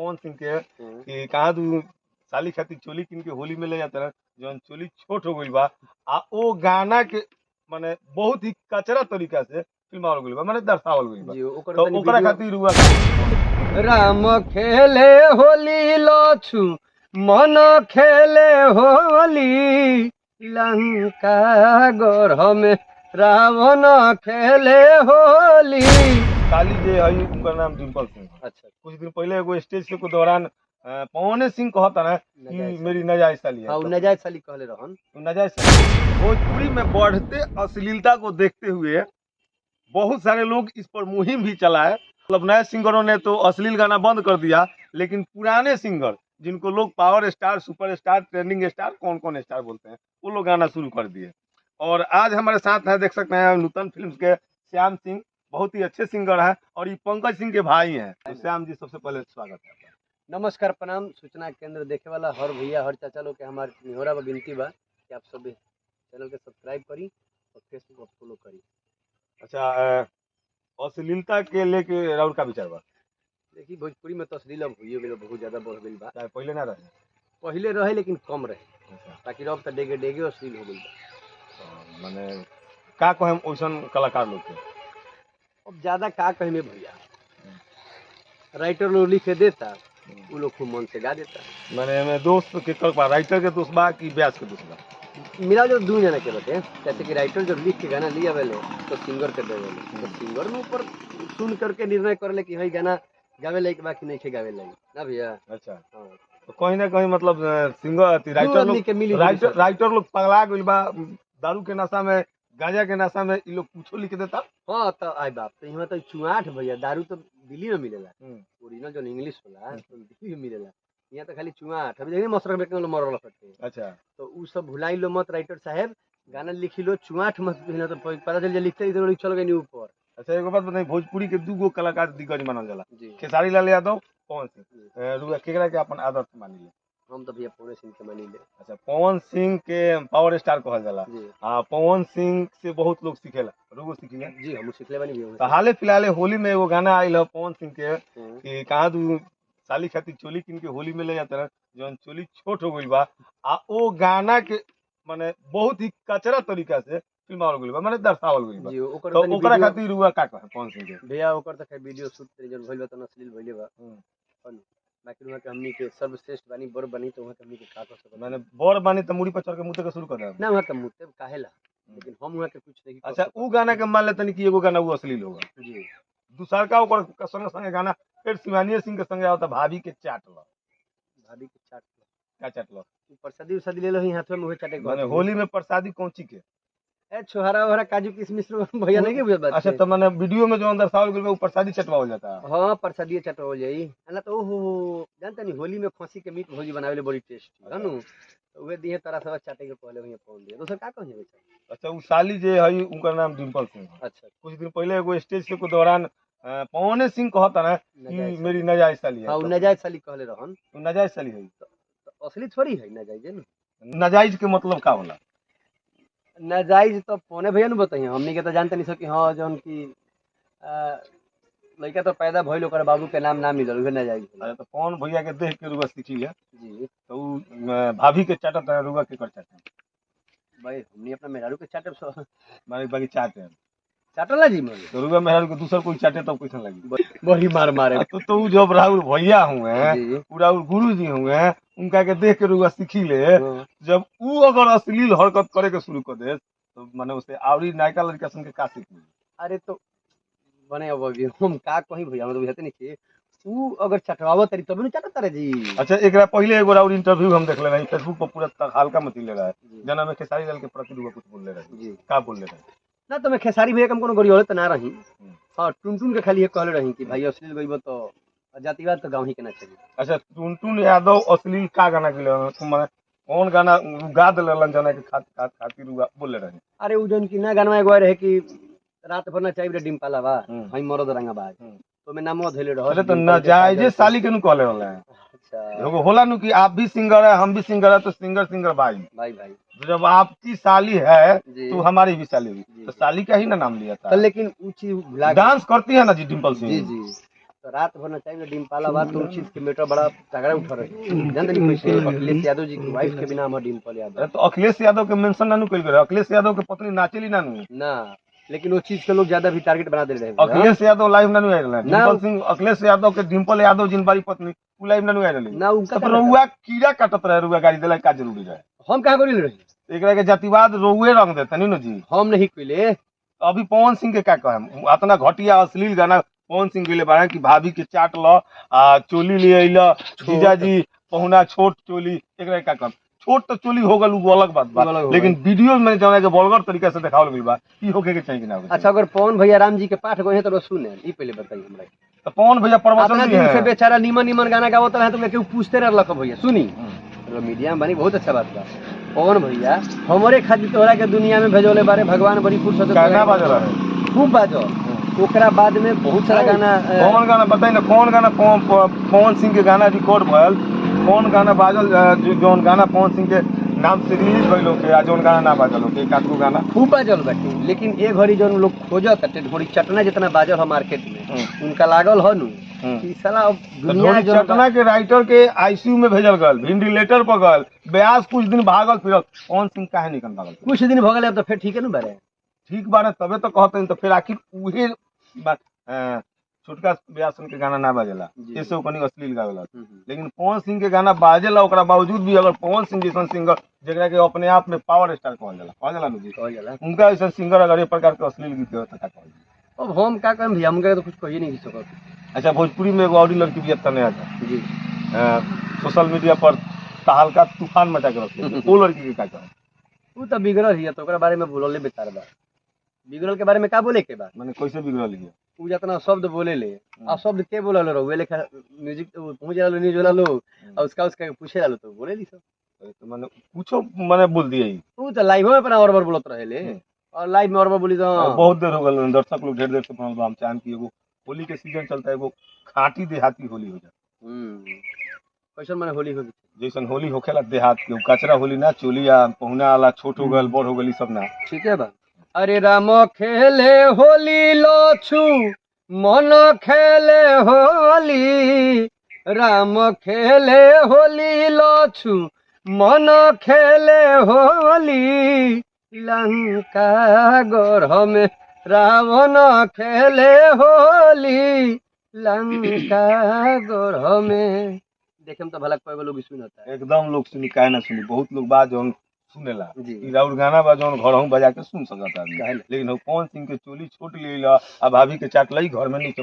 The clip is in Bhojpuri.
पवन सिंह के कि कहा तू साली खातिर चोली किन के होली में ले जाता है जौन चोली छोट हो गई बा आ ओ गाना के माने बहुत ही कचरा तरीका से फिल्मावल गइल बा माने दर्शावल गइल बा जी ओकर तो तनी ओकरा वीडियो खातिर रुआ राम खेले होली लछु मन खेले होली लंका गढ़ में रावण खेले होली। साली जे है उनका नाम डिम्पल सिंह है। अच्छा कुछ दिन पहले एगो स्टेज के दौरान पवन सिंह कहता ना कि नजायज मेरी नाजायज साली है हाँ तो नजायज साली कहले रहन। नाजायज साली भोजपुरी में बढ़ते अश्लीलता को देखते हुए बहुत सारे लोग इस पर मुहिम भी चलाए। मतलब नए सिंगरों ने तो अश्लील गाना बंद कर दिया लेकिन पुराने सिंगर जिनको लोग power star super star trending star कौन कौन स्टार बोलते हैं वो लोग गाना शुरू कर दिए। और आज हमारे साथ है देख सकते हैं नूतन फिल्म्स के श्याम सिंह बहुत ही अच्छे सिंगर हैं और ये पंकज सिंह के भाई हैं। तो श्याम जी सबसे पहले स्वागत है आपका। नमस्कार प्रणाम। सूचना केंद्र देखे वाला हर भैया हर चाचा लोग के हमारे निहोरा बा विनती बा कि आप सब चैनल के सब्सक्राइब करी और फेसबुक पर फॉलो करी। अच्छा अश्लीलता के लेके राउर का विचार बा? देखिए भोजपुरी में तो अश्लील अब हुई गेल बहुत ज्यादा बढ़ गई बा। चाहे पहले ना रहे पहले रहे लेकिन कम रहे अच्छा ताकि अब तो डेगे डेगे अश्लील हो गई बा। माने का कहें ओइसन कलाकार लोग के अब ज्यादा का कहे में भैया राइटर लोग लिख के देता वो लोग खूब मन से गा देता। माने में दोस्त के कर बा राइटर के दोस्त बा कि व्यास के दोस्त बा? मिला जो दो जना के बटे जैसे कि राइटर जब लिख के गाना लिया वेले तो सिंगर के देवे तो सिंगर में ऊपर सुन करके निर्णय कर ले कि हई गाना गावे लायक बा कि नहीं के गावे लायक ना भैया। अच्छा हाँ तो कहीं ना कहीं मतलब सिंगर राइटर आदमी के मिली लोग जुली सब। राइटर लोग पगला गइल बा दारू के नशा में गांजा के नशा में इ लोग कुछो लिख देता। हाँ तो आई बाप तो यहाँ तो चुआठ भैया दारू तो दिल्ली में मिलेला ओरिजिनल जो इंग्लिश होला तो दिल्ली में मिलेला। यहाँ तो खाली चुआठ अभी देखिए मसरक में केवल मरल सकते अच्छा तो उ सब भुलाई लो मत राइटर साहब गाना लिखी लो चुआठ मत ना तो पता चल जाए लिखते इधर चल गए ऊपर। अच्छा एगो बात बताई भोजपुरी के दूगो कलाकार दिग्गज मानल जाला जी खेसारी लाल यादव पवन सिंह रुआ केकरा के अपन आदर्श मानी ले? हम तो भैया पवन सिंह के मानी ले। अच्छा पवन सिंह के पावर स्टार कहल जाला जी पवन सिंह से बहुत लोग सीखेला रुगो सीखिले। जी हम सीखले बानी भी तो हाले फिलहाल होली में एगो गाना आइल है पवन सिंह के हम्म। कि कहा तू साली खातिर चोली किन के होली में ले जाता है जौन चोली छोट हो गई बा आ ओ गाना के माने बहुत ही कचरा तरीका से फिल्मावल गइल बा माने दर्शावल गइल बा जी ओकर तो तनी ओकरा वीडियो खातिर रुआ का कहे पवन सिंह के? भैया ओकर त वीडियो शूट करे जन भइल बा त अश्लील भइले बा और बाकी वहां के हमनी के सर्वश्रेष्ठ बानी बड़ बानी तो वहां के हमनी के का कर सकत माने बड़ बानी त मुड़ी पर चढ़ के मुते के शुरू कर दे ना वहां के मुते काहेला लेकिन हम वहां के कुछ नहीं कर अच्छा सकत। उ गाना के मान लेतनी कि एगो गाना उ अश्लील होगा जी दूसर का ओकर संगे संगे गाना फिर शिवानी सिंह के संगे आवता भाभी के चाट लो भाभी के चाट का चाट लो प्रसादी उसादी ले लो ही हाथ में मुहे चाटे माने होली में प्रसादी कौची के? ए छोहरा ओहरा काजू किशमिश भैया नहीं के बुझत बात अच्छा तो माने वीडियो में जो अंदर दर्शावल गइल बा उ प्रसादी चटवावल जाता है। हां प्रसादी चाट हो जाई ना तो ओहो जानता नहीं होली में खसी के मीट भोजी बनावेले बड़ी टेस्टी हनु तो वे दिए तरह से चाटे के पहले वही पहुंच दिए दोसर का कहिए बेटा। अच्छा उ साली जे है उनका नाम डिम्पल सिंह है। अच्छा कुछ दिन पहले एगो स्टेज के दौरान पवन सिंह कहता ना कि नजायज मेरी नाजायज साली है हां तो नजायज साली कहले रहन नाजायज साली है तो असली थोड़ी है नजायज है ना। नाजायज के मतलब का होला? नाजायज तो फोने भैया नु बताइए हमनी के तो जानते नहीं सकी हां जौन की लड़का तो पैदा भइल ओकर बाबू के नाम ना मिलल उहे नाजायज होला। अरे तो पवन भैया के देख के रुआ सीखी है जी तो उ भाभी के चाटत है रुआ के कर चाटे भाई हमनी अपना मेहरारू के चाटे माने बाकी चाटे चाटला जी मन तो रुआ मेहर के दूसर कोई चाटे तो कैसा लगी? बड़ी मार मारे तो उ जब राहुल भैया हुए जी पूरा गुरु जी हुए उनका के देख के रुआ सीखी ले हाँ। जब उ अगर अश्लील हरकत करे के शुरू कर दे तो माने उसे आवरी नायका लड़का सन के का सीख मिली? अरे तो बने अब अभी हम का कहीं भैया हम तो बुझाते नहीं कि तू अगर चटवावत तरी तब न चाटत रे जी। अच्छा एकरा पहले एगो राउर इंटरव्यू हम देखले रही फेसबुक पर पूरा हल्का मची ले रहा है जी। जना में खेसारी लाल के प्रति रुआ कुछ बोल ले रहे जी का बोल ले रहे? ना तो मैं खेसारी भैया के हम कोनो गरियोले तो ना रही हां टुनटुन के खाली ये कहले रही कि भाई अश्लील गइबो तो जातिवाद तो गांव ही के ना चाहिए। अच्छा टुनटुन यादव अश्लील का गाना के ले तुम कौन गाना गा दिलन जना के खातिर रुआ बोल ले रहे? अरे उ जौन की ना गाना एगो रहे कि रात भर ना चाहिए डिम्पला बा भाई मरद रंगा बा तो मैं नामो धइले रह। अरे तो नाजायज साली के नु कहले होला है अच्छा एगो होला नु कि आप भी सिंगर है हम भी सिंगर है तो सिंगर सिंगर भाई भाई भाई तो जब आपकी साली है जी। तो हमारी भी साली हुई जी। तो साली का ही ना नाम लिया तो था। लेकिन ऊ चीज भुला डांस करती है ना जी डिम्पल सिंह जी जी तो रात भर नचाई में डिम्पल बात तुम चीज के मैटर बड़ा तगड़ा उठा रहे जानते नहीं कैसे अखिलेश यादव जी की वाइफ के बिना हम डिम्पल यादव तो अखिलेश यादव के मेंशन नानू कइल गए अखिलेश यादव के पत्नी नाचेली नानू ना लेकिन वो चीज के लोग ज्यादा भी टारगेट बना दे रहे हैं अखिलेश यादव लाइव नानू आइल ना। डिम्पल सिंह अखिलेश यादव के डिम्पल यादव जिन बारी पत्नी उ लाइव नानू आइल ना उनका तो रुआ कीड़ा काटत रहे रुआ गाड़ी देला का जरूरी रहे हम कहाँ करी रहे एकरा के जातिवाद रोए रंग देते नी न जी हम नहीं कइले अभी पवन सिंह के का कहे इतना घटिया अश्लील गाना पवन सिंह गइले बारे कि भाभी के चाट ल आ चोली ले अइला जीजाजी पहुना छोट चोली एकरा का कम छोट तो चोली हो गल उ अलग बात बा अलग हो लेकिन वीडियो में जौना के वल्गर तरीका से देखावल गइल बा ई होके के चाहिए कि ना होके अच्छा अगर पवन भैया राम जी के पाठ गए हैं तो सुने ई पहले बताइए हमरा तो पवन भैया अपना प्रवचन भी दिन से है बेचारा नीमन नीमन गाना गावत रहे तो मैं क्यों पूछते रहलक भैया सुनी चलो मीडिया में बनी बहुत अच्छा बात बा पवन भैया हमारे खातिर तोहरा के दुनिया में भेजोले बारे भगवान बड़ी फुर्सत गाना बाजल है खूब बाजो ओकरा बाद में बहुत सारा गाना कौन गाना बताई ना कौन गाना पवन सिंह के गाना रिकॉर्ड भयल कौन गाना बाजल जौन गाना पवन सिंह के नाम से रिलीज भइल होके आ जौन गाना ना बाजल होके एक आधगो गाना खूब बाजल बाटे लेकिन ए घड़ी जौन लोग खोजत ताटे ढोरी चटना जितना बाजल है मार्केट में उनका लागल ह नु कि साला अब दुनिया धोनी जो चटना के राइटर के आईसीयू में भेजल गल वेंटिलेटर पर गल ब्यास कुछ दिन भागल फिरल पवन सिंह काहे निकल भागल कुछ दिन भगल अब तो फिर ठीक है नु बारे ठीक बारे तबे तो कहते तो फिर आखिर उहे छोटका ब्यासन के गाना ना बाजेला जी। ऐसे ओकनी अश्लील गावेला लेकिन पवन सिंह के गाना बाजेला ओकरा बावजूद भी अगर पवन सिंह जैसन सिंगर जेकरा के अपने आप में पावर स्टार कहल जाला नु जी कहल जाला उनका ऐसा सिंगर अगर ये प्रकार के अश्लील गीत हो तो का कहल जाला? अब हम का कहम भैया हमका तो कुछ कहिए नहीं सकत अच्छा भोजपुरी में एगो और लड़की भी तने आता जी सोशल मीडिया पर तहलका तूफान मचा के रखते वो लड़की के का कहे उ तो बिगड़ल हिया तो ओकरा बारे में बोलले बेकार बा बिगड़ल के बारे में का बोले के बा माने कैसे बिगड़ल है उ जितना शब्द बोले ले आ शब्द के बोलल रहो लेखा म्यूजिक पहुंच जाला न्यूज वाला लोग और उसका पूछे ला तो बोले ली सब तो माने कुछो माने बोल दिए ही उ तो लाइव में अपना और बार बोलत रहे ले और लाइव में और बार बोली तो बहुत देर हो गल दर्शक लोग ढेर देर से बनल बा हम चाहन कि एगो होली के सीजन चलता है एगो खाटी देहाती होली हो जाए कैसन माने होली हो जैसन होली होखेला देहात के उ कचरा होली ना चोलिया पहुना वाला छोट हो गल बड़ हो गल ई सब ना ठीक है बा अरे राम खेले होली लोछु मन खेले होली राम खेले होली लोछु मन खेले होली लंका गोरह में रावण खेले होली लंका गोरह में देखे में तो भला कोई लोग सुनता है एकदम लोग सुनी काहे ना सुनी बहुत लोग बा जौन सुनेला जी। ई राउर गाना बा जौन घरहू बजा के सुन सकता काहे आदमी ना? लेकिन पवन सिंह के चोली छोट लेला आ भाभी के चाट लई घर में नहीं